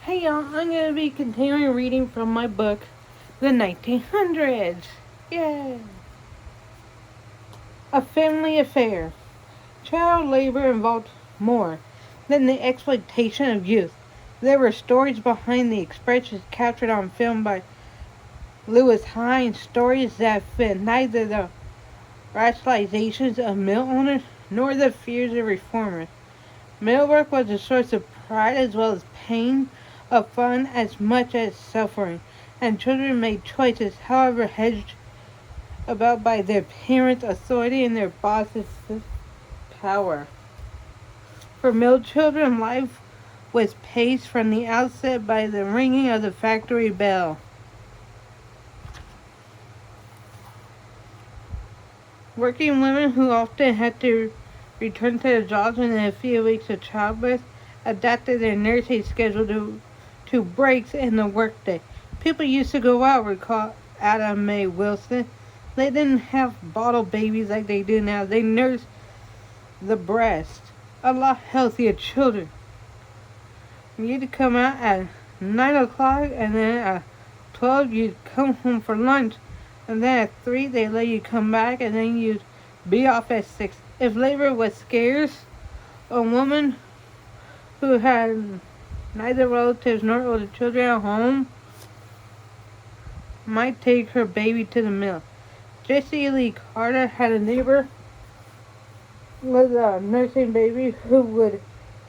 Hey y'all, I'm going to be continuing reading from my book, The 1900s. Yay! A Family Affair. Child labor involved more than the exploitation of youth. There were stories behind the expressions captured on film by Lewis Hine, stories that fit neither the rationalizations of mill owners nor the fears of reformers. Mill work was a source of pride as well as pain, of fun as much as suffering, and children made choices, however hedged about by their parents' authority and their bosses' power. For mill children, life was paced from the outset by the ringing of the factory bell. Working women who often had to return to their jobs within a few weeks of childbirth adapted their nursing schedule to breaks in the workday. People used to go out, recall Ada Mae Wilson. They didn't have bottle babies like they do now. They nursed the breast. A lot healthier children. You'd come out at 9 o'clock and then at 12 you'd come home for lunch. And then at 3 they let you come back and then you'd be off at 6. If labor was scarce, a woman who had neither relatives nor older children at home might take her baby to the mill. Jessie Lee Carter had a neighbor with a nursing baby who would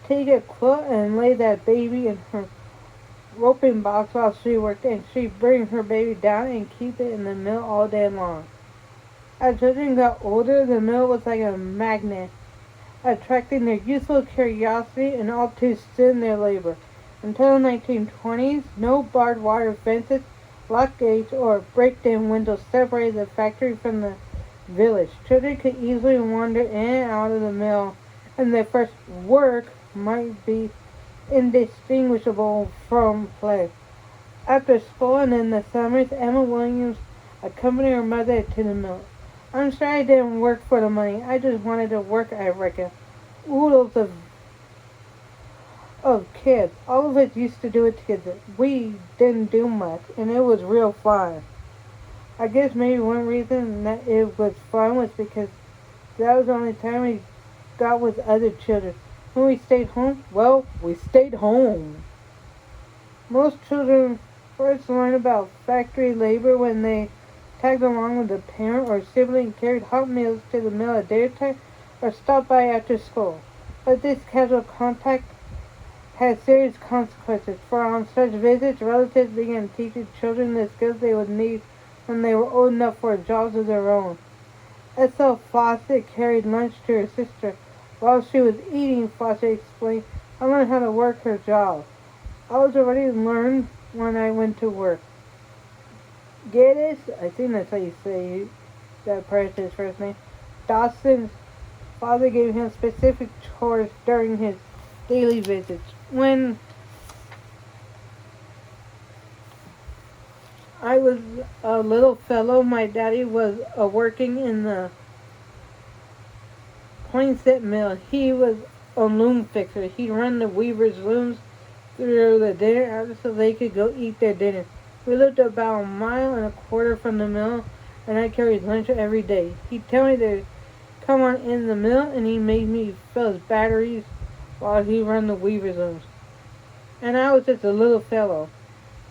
take a quilt and lay that baby in her roping box while she worked, and she'd bring her baby down and keep it in the mill all day long. As children got older, the mill was like a magnet, attracting their youthful curiosity and all too soon their labor. Until the 1920s, no barbed wire fences, lock gates, or break-down windows separated the factory from the village. Children could easily wander in and out of the mill, and their first work might be indistinguishable from play. After school and in the summers, Emma Williams accompanied her mother to the mill. I'm sorry I didn't work for the money. I just wanted to work, I reckon. Oodles of kids. All of us used to do it together. We didn't do much, and it was real fun. I guess maybe one reason that it was fun was because that was the only time we got with other children. When we stayed home, well, we stayed home. Most children first learn about factory labor when they tagged along with a parent or sibling, carried hot meals to the mill at dinner time, or stopped by after school. But this casual contact had serious consequences, for on such visits, relatives began teaching children the skills they would need when they were old enough for jobs of their own. Ethel Fawcett carried lunch to her sister. While she was eating, Fawcett explained, I learned how to work her job. I was already learned when I went to work. Geddes, I think that's how you say that person's first name, Dawson's father gave him specific chores during his daily visits. When I was a little fellow, my daddy was working in the Poinsett Mill. He was a loom fixer. He'd run the weavers' looms through the dinner hour so they could go eat their dinner. We lived about 1.25 miles from the mill, and I carried lunch every day. He'd tell me to come on in the mill, and he made me fill his batteries while he run the weavers' looms. And I was just a little fellow.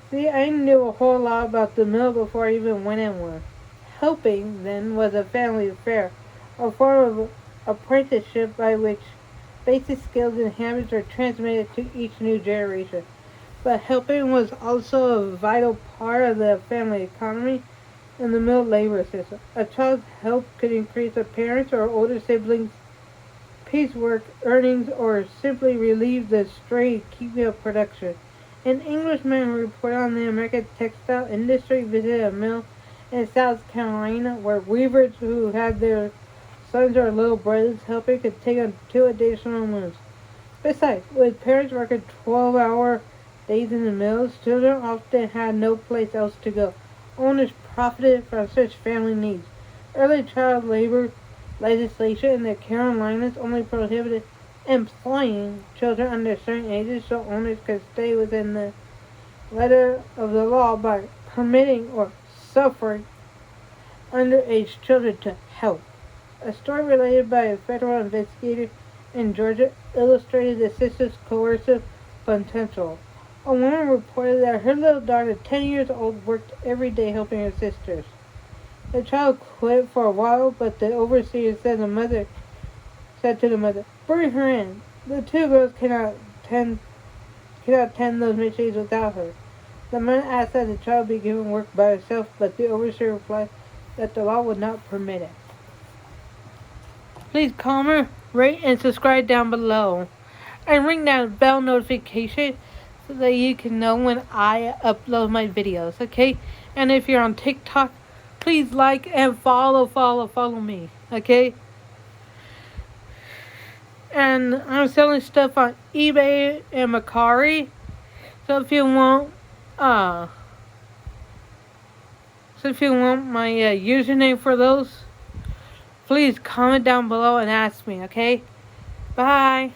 See, I knew a whole lot about the mill before I even went in one. Helping, then, was a family affair, a form of apprenticeship by which basic skills and habits are transmitted to each new generation. But helping was also a vital part of the family economy and the mill labor system. A child's help could increase a parent's or older siblings' piecework earnings or simply relieve the strain keeping up production. An Englishman who reported on the American textile industry visited a mill in South Carolina where weavers who had their sons or little brothers helping could take on 2 additional looms. Besides, with parents working 12-hour days in the mills, children often had no place else to go. Owners profited from such family needs. Early child labor legislation in the Carolinas only prohibited employing children under certain ages so owners could stay within the letter of the law by permitting or suffering underage children to help. A story related by a federal investigator in Georgia illustrated the system's coercive potential. A woman reported that her little daughter, 10 years old, worked every day helping her sisters. The child quit for a while, but the overseer said to the mother, "Bring her in. The two girls cannot tend those missions without her." The mother asked that the child be given work by herself, but the overseer replied that the law would not permit it. Please comment, rate, and subscribe down below. And ring that bell notification so that you can know when I upload my videos, okay? And if you're on TikTok, please like and follow me, okay? And I'm selling stuff on eBay and Mercari. So if you want my username for those, please comment down below and ask me, okay? Bye.